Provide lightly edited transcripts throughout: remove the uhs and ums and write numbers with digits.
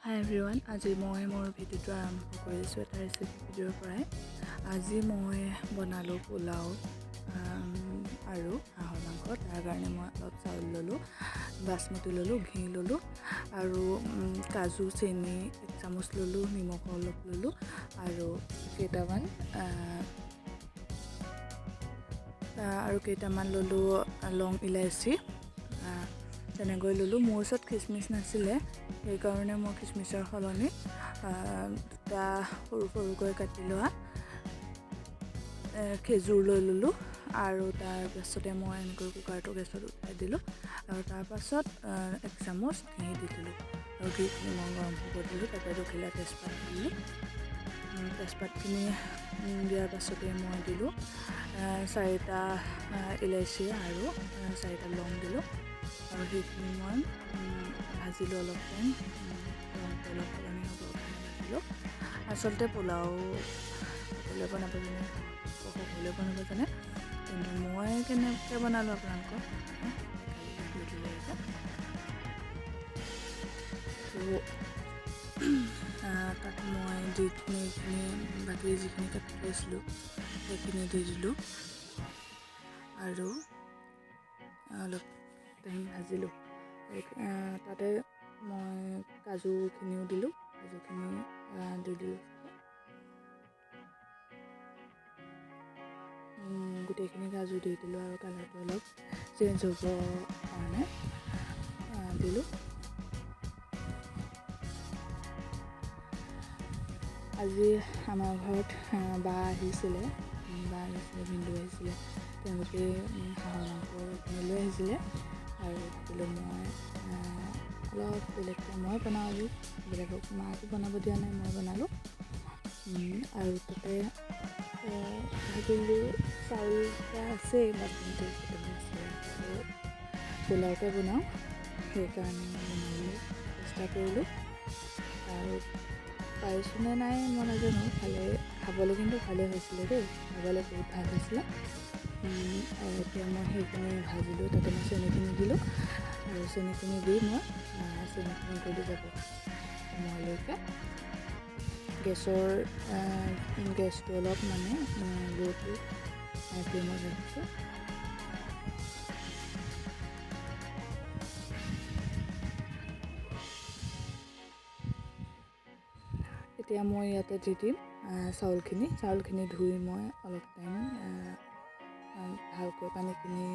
Hi everyone, আজি মই মোৰ ভিডিঅ'টো আৰম্ভ কৰিছোঁ এটা ৰেচিপি ভিডিঅ'ৰ পৰাই। আজি মই বনালোঁ পোলাও আৰু হাঁহৰ মাংস। তাৰ কাৰণে মই অলপ চাউল ল'লোঁ, বাসমতি ল'লোঁ, ঘি ল'লোঁ আৰু কাজু চেনি 1 চামুচ ল'লোঁ, নিমখ অলপ ল'লোঁ আৰু কেইটামান ল'লোঁ লং ইলাচি তেনেকৈ ল'লোঁ। মোৰ ওচৰত খিচমিচ নাছিলে, সেইকাৰণে মই খিচমিচৰ সলনি দুটা সৰু সৰুকৈ কাটি লোৱা খেজুৰ লৈ ল'লোঁ আৰু তাৰপাছতে মই এনেকৈ কুকাৰটো গেছত উঠাই দিলোঁ আৰু তাৰপাছত 1 চামুচ ঘি দি দিলোঁ আৰু ঘিখিনি মই গৰম হ'ব দিলোঁ। তাতে দুখিলা তেজপাত দিলোঁ। তেজপাতখিনি দিয়াৰ পাছতে মই দিলোঁ 4টা ইলাচি আৰু 4টা লং দিলোঁ আৰু সেইখিনি মই ভাজিলোঁ অলপ টাইম। অলপ সলনি হ'বৰ কাৰণে ভাজিলোঁ। আচলতে পোলাও সকলোৱে বনাব জানে, কিন্তু মই কেনেকৈ বনালোঁ আপোনালোকক তাত মই এইখিনি বাকী যিখিনি কাটি থৈছিলোঁ সেইখিনি দি দিলোঁ আৰু অলপ টাইম ভাজিলোঁ। তাতে মই কাজুখিনিও দিলোঁ, কাজুখিনি দি দিলোঁ। গোটেইখিনি কাজু দি দিলোঁ আৰু কালাৰটো অলপ চেঞ্জ হ'ব কাৰণে দিলোঁ। আজি আমাৰ ঘৰত বা আহিছিলে, ভিনদেউ আহিছিলে। তেওঁলোকে হাঁহৰ মাংসখিনি লৈ আহিছিলে আৰু ভাবিলোঁ মই অলপ বেলেগকৈ মই বনালোঁ, বেলেগক মাকো বনাব দিয়া নাই, মই বনালোঁ আৰু তাতে ভাবিলোঁ চাউল আছেই বাচমতি আৰু পোলাওকে বনাওঁ, সেইকাৰণে বনাবলৈ চেষ্টা কৰিলোঁ আৰু পাৰিছোঁনে নাই মই নাজানো। খাবলৈ কিন্তু ভালেই হৈছিলে দেই, খাবলৈ বহুত ভাল হৈছিলে। আৰু এতিয়া মই সেইখিনি ভাজিলোঁ, তাতে মই চেনিখিনি দিলোঁ আৰু চেনিখিনি দি মই চেনিখিনি গলি যাব সময়লৈকে গেছটো অলপ ল' টু হাই ফ্লেমত ৰাখিছোঁ। এতিয়া মই ইয়াতে দি দিম চাউলখিনি ধুই মই অলপ টাইম ভালকৈ পানীখিনি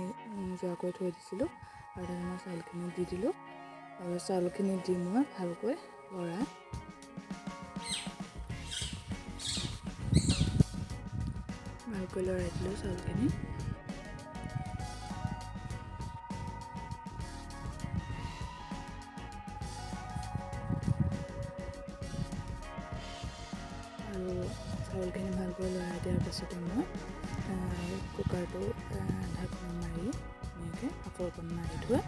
যোৱাকৈ থৈ দিছিলোঁ আৰু তাতে মই চাউলখিনি দি দিলোঁ আৰু চাউলখিনি দি মই ভালকৈ লৰাই দিলোঁ চাউলখিনি। আৰু চাউলখিনি ভালকৈ লৰাই দিয়াৰ পাছতে মই কুকাৰটো ঢাকন মাৰি ধুনীয়াকৈ কাপোৰখন মাৰি থৈ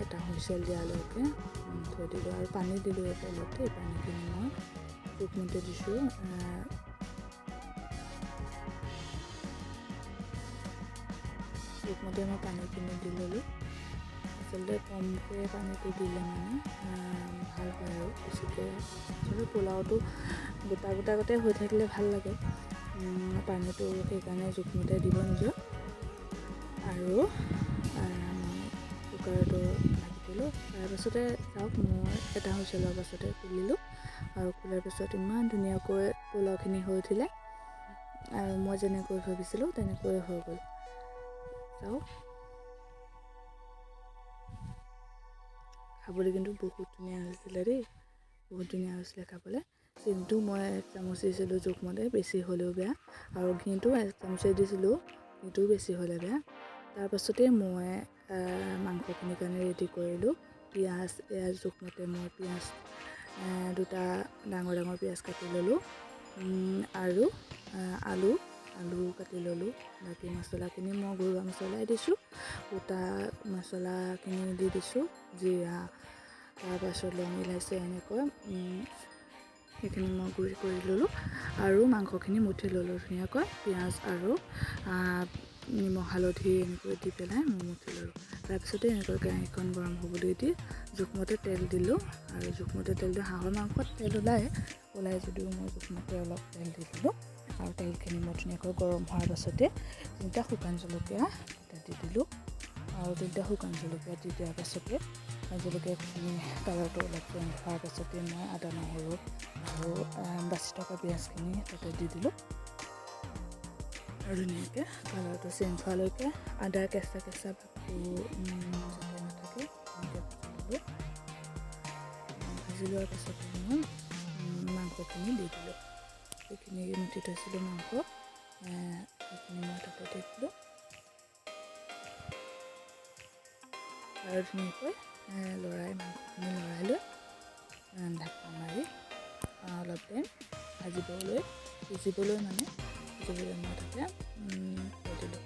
এটা হুইচেল দিয়ালৈকে থৈ দিলোঁ আৰু পানী দিলোঁ তলতে। পানীখিনি মই জোখমতে দিছোঁ, জোখমতে মই পানীখিনি দি ল'লোঁ। আচলতে কমকৈ পানীটো দিলে ভাল হয় আৰু বেছিকৈ আচলতে পোলাওটো গোটা হৈ থাকিলে ভাল লাগে। পানীটো সেইকাৰণে জোখমতে দিব নিজৰ আৰু কুকাৰটো ঢাকি দিলোঁ। তাৰপাছতে চাওক মই এটা হুইচেলৰ পাছতে খুলিলোঁ আৰু খোলাৰ পিছত ইমান ধুনীয়াকৈ পোলাওখিনি হৈ উঠিলে আৰু মই যেনেকৈ ভাবিছিলোঁ তেনেকৈ হৈ গ'ল। চাওক খাবলৈ কিন্তু বহুত ধুনীয়া হৈছিলে দেই, বহুত ধুনীয়া হৈছিলে খাবলৈ। চেনিটো মই 1 চামুচ দিছিলোঁ জোখমতে, বেছি হ'লেও বেয়া, আৰু ঘিটো 1 চামুচেই দিছিলোঁ, ঘিটোও বেছি হ'লে বেয়া। তাৰপাছতে মই মাংসখিনিৰ কাৰণে ৰেডি কৰিলোঁ। পিঁয়াজ জোখমতে মই পিঁয়াজ 2টা ডাঙৰ পিঁয়াজ কাটি ল'লোঁ আৰু আলু কাটি ল'লোঁ। বাকী মছলাখিনি মই ঘৰুৱা মছলাই দিছোঁ, গোটা মছলাখিনি দি দিছোঁ, জিৰা তাৰপাছত লং ইলাচি এনেকৈ সেইখিনি মই গুড়ি কৰি ল'লোঁ আৰু মাংসখিনি মুঠি ল'লোঁ ধুনীয়াকৈ। পিঁয়াজ আৰু নিমখ হালধি এনেকৈ দি পেলাই মঠিলোঁ আৰু তাৰপিছতে এনেকৈ কেৰাহীখন গৰম হ'বলৈ দি জোখমতে তেল দিলোঁ আৰু জোখমতে তেল দি হাঁহৰ মাংসত তেল ওলাই যদিও মই জোখমতে অলপ তেল দি দিলোঁ আৰু তেলখিনি মই ধুনীয়াকৈ গৰম হোৱাৰ পাছতে 3টা শুকান জলকীয়া দি দিলোঁ আৰু 3টা শুকান জলকীয়া দি দিয়াৰ পাছতে জলকীয়াখিনি কালাৰটো অলপ চেঞ্জ হোৱাৰ পাছতে মই আদা নহৰু আৰু বাচি থকা পিঁয়াজখিনি তাতে দি দিলোঁ আৰু ধুনীয়াকৈ কালাৰটো চেঞ্জ হোৱালৈকে আদাৰ কেঁচা ভাগটো যাতে নাথাকে এনেকৈ ভাজি লোৱাৰ পাছতে মই মাংসখিনি দি দিলোঁ সেইখিনি মুঠি থৈছিলোঁ মাংস সেইখিনি মই তাতে দি দিলোঁ আৰু ধুনীয়াকৈ মাংসখিনি লৰাই লৈ ঢাকন মাৰি অলপ টাইম সিজিবলৈ মই তাতে থৈ দিলোঁ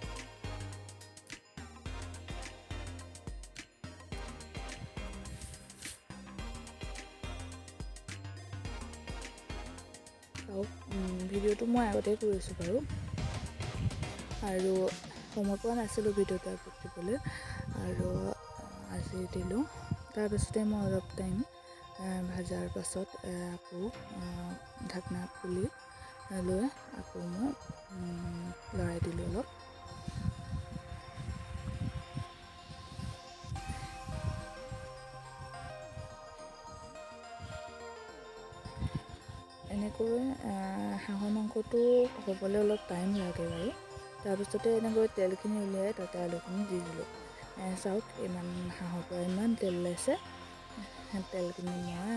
ভিডিঅ'টো মই আগতেই কৰিছোঁ বাৰু আৰু সময় পোৱা নাছিলোঁ ভিডিঅ'টো আপলোড দিবলৈ আৰু আজি দিলোঁ তাৰপিছতে মই অলপ টাইম ভাজাৰ পাছত আকৌ ঢাকনা খুলি লৈ আকৌ মই লৰাই দিলোঁ অলপ এনেকৈ হাঁহৰ মাংসটো হ'বলৈ অলপ টাইম লাগে বাৰু তাৰপিছতে এনেকৈ তেলখিনি উলিয়াই তাতে আলুখিনি দি দিলোঁ চাওক ইমান হাঁহৰ পৰা ইমান তেল ওলাইছে তেলখিনি মই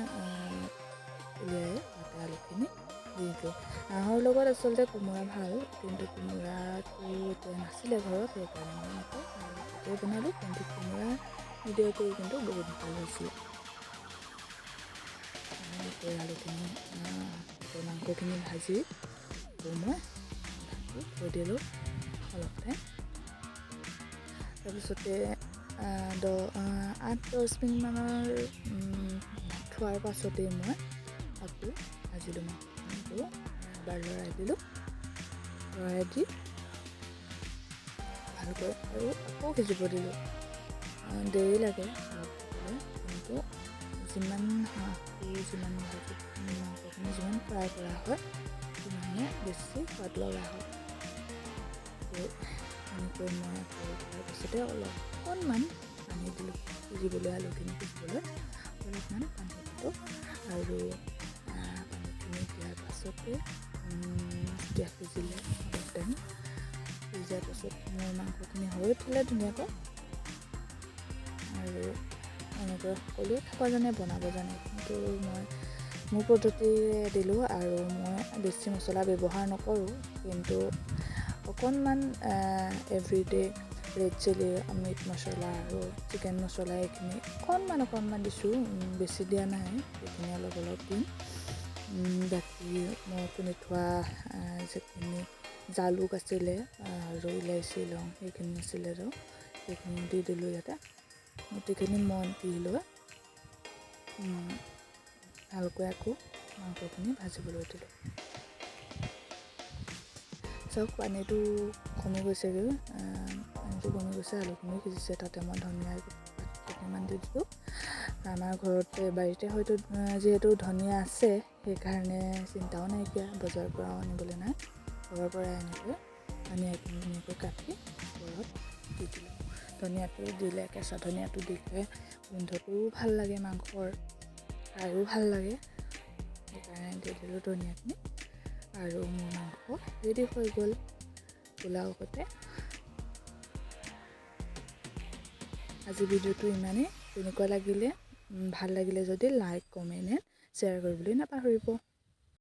উলিয়াই তাতে আলুখিনি দি দিলোঁ হাঁহৰ লগত আচলতে কোমোৰা ভাল কিন্তু কোমোৰাটো এতিয়া নাছিলে ঘৰত সেইকাৰণে মই তাতে বনালোঁ কিন্তু কোমোৰা ভিডিঅ' কৰি কিন্তু বহুত ভাল হৈছিলে আলুখিনি মাংসখিনি ভাজি মই ঢাকি থৈ দিলোঁ অলপ টাইম তাৰপিছতে 8-10 মিনিটমানৰ থোৱাৰ পাছতেই মই আকৌ ভাজিলোঁ মাংসটো এবাৰ লৰাই দিলোঁ লৰাই দি ভালকৈ আৰু আকৌ সিজিব দিলোঁ দেৰি লাগে অলপ কিন্তু যিমান মাংসখিনি যিমান ফ্ৰাই কৰা হয় সিমানে বেছি সোৱাদ লগা হয় এনেকৈ মই কৰাৰ পাছতে অকণমান পানী দিলোঁ সিজিবলৈ আলুখিনি সিজিবলৈ অলপমান পানী দিলোঁ আৰু পানীখিনি দিয়াৰ পাছতে যেতিয়া সিজিলে অলপ টাইম সিজাৰ পাছত মোৰ মাংসখিনি হৈ উঠিলে ধুনীয়াকৈ আৰু এনেকৈ সকলোৱে খাবজনে বনাব জানে কিন্তু মই মোৰ পদ্ধতিৰে দিলোঁ আৰু মই বেছি মছলা ব্যৱহাৰ নকৰোঁ কিন্তু অকণমান এভৰিডে ৰেড চিলি মিট মছলা আৰু চিকেন মছলা এইখিনি অকণমান দিছোঁ বেছি দিয়া নাই সেইখিনি অলপ দিম বাকী মই খুন্দি থোৱা যিখিনি জালুক আছিলে আৰু ইলাইচি লং সেইখিনি আছিলে আৰু সেইখিনি দি দিলোঁ ইয়াতে গোটেইখিনি মই দি লৈ ভালকৈ আকৌ মাংসখিনি ভাজিবলৈ দিলোঁ চাওক পানীটো কমি গৈছেগৈ আলুখিনি সিজিছে তাতে মই ধনিয়া কেইটামান দি দিলোঁ আমাৰ ঘৰতে বাৰীতে হয়তো যিহেতু ধনিয়া আছে সেইকাৰণে চিন্তাও নাইকিয়া বজাৰৰ পৰাও আনিবলৈ নাই ঘৰৰ পৰাই এনেকৈ ধনিয়াখিনি ধুনীয়াকৈ কাটি ওপৰত দি দিলোঁ ধনিয়াটো দিলে কেঁচা ধনিয়াটো দিলে গোন্ধটোও ভাল লাগে মাংসৰ খায়ো ভাল লাগে সেইকাৰণে দি দিলোঁ ধনিয়াখিনি আৰু মোৰ মাংস ৰেডি হৈ গ'ল পোলাও সৈতে আজি ভিডিঅ'টো ইমানেই তেনেকুৱা লাগিলে ভাল লাগিলে যদি লাইক কমেণ্ট এণ্ড শ্বেয়াৰ কৰিবলৈ নাপাহৰিব